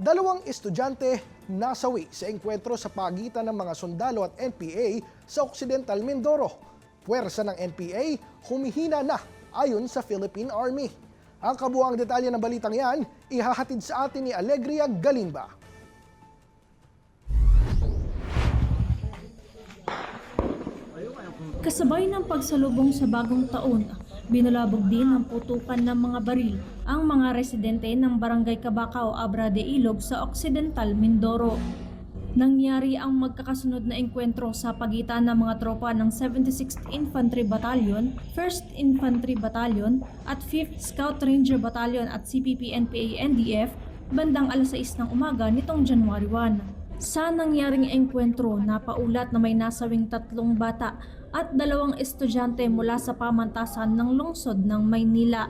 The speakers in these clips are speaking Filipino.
Dalawang estudyante nasawi sa engkwentro sa pagitan ng mga sundalo at NPA sa Occidental Mindoro. Puwersa ng NPA, humihina na ayon sa Philippine Army. Ang kabuuang detalye ng balitang yan, ihahatid sa atin ni Alegria Galimba. Kasabay ng pagsalubong sa bagong taon, binulabog din ng putukan ng mga baril ang mga residente ng Barangay Cabacao, Abra de Ilog sa Occidental Mindoro. Nangyari ang magkakasunod na engkwentro sa pagitan ng mga tropa ng 76th Infantry Battalion, 1st Infantry Battalion at 5th Scout Ranger Battalion at CPP-NPA-NDF bandang alas 6 ng umaga nitong January 1. Sa nangyaring engkwentro, napaulat na may nasawing 3 bata at 2 estudyante mula sa pamantasan ng lungsod ng Maynila.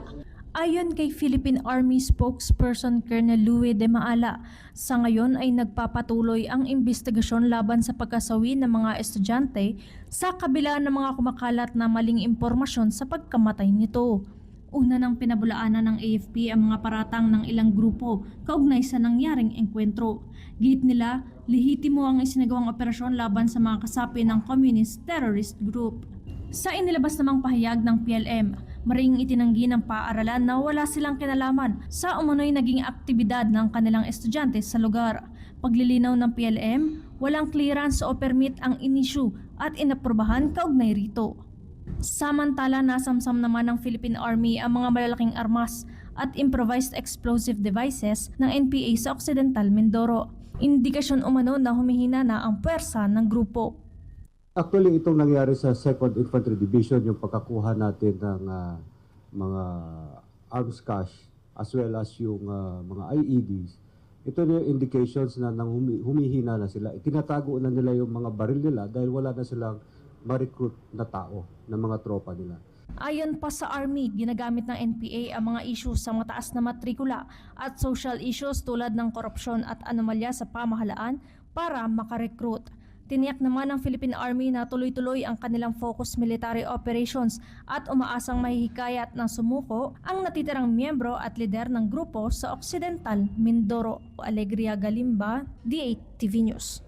Ayon kay Philippine Army spokesperson Colonel Louie de Maala, sa ngayon ay nagpapatuloy ang investigasyon laban sa pagkasawi ng mga estudyante sa kabila ng mga kumakalat na maling impormasyon sa pagkamatay nito. Una nang pinabulaanan ng AFP ang mga paratang ng ilang grupo kaugnay sa nangyaring engkwentro. Git nila, lehitimo ang isinagawang operasyon laban sa mga kasapi ng Communist Terrorist Group. Sa inilabas namang pahayag ng PLM, maring itinanggi ng paaralan na wala silang kinalaman sa umunoy naging aktibidad ng kanilang estudyante sa lugar. Paglilinaw ng PLM, walang clearance o permit ang inisyu at inaprubahan kaugnay rito. Samantala, nasamsam naman ng Philippine Army ang mga malalaking armas at improvised explosive devices ng NPA sa Occidental Mindoro. Indikasyon umano na humihina na ang puwersa ng grupo. Actually, itong nangyari sa 2nd Infantry Division, yung pagkakuha natin ng mga arms cache as well as yung mga IEDs, ito na yung indications na humihina na sila. Itinatago na nila yung mga baril nila dahil wala na silang ma-recruit na tao, ng mga tropa nila. Ayon pa sa Army, ginagamit ng NPA ang mga issues sa mataas na matrikula at social issues tulad ng korupsyon at anomalya sa pamahalaan para makarecruit. Tiniyak naman ng Philippine Army na tuloy-tuloy ang kanilang focus military operations at umaasang mahihikayat na sumuko ang natitirang miyembro at lider ng grupo sa Occidental Mindoro. Alegria Galimba, D8 TV News.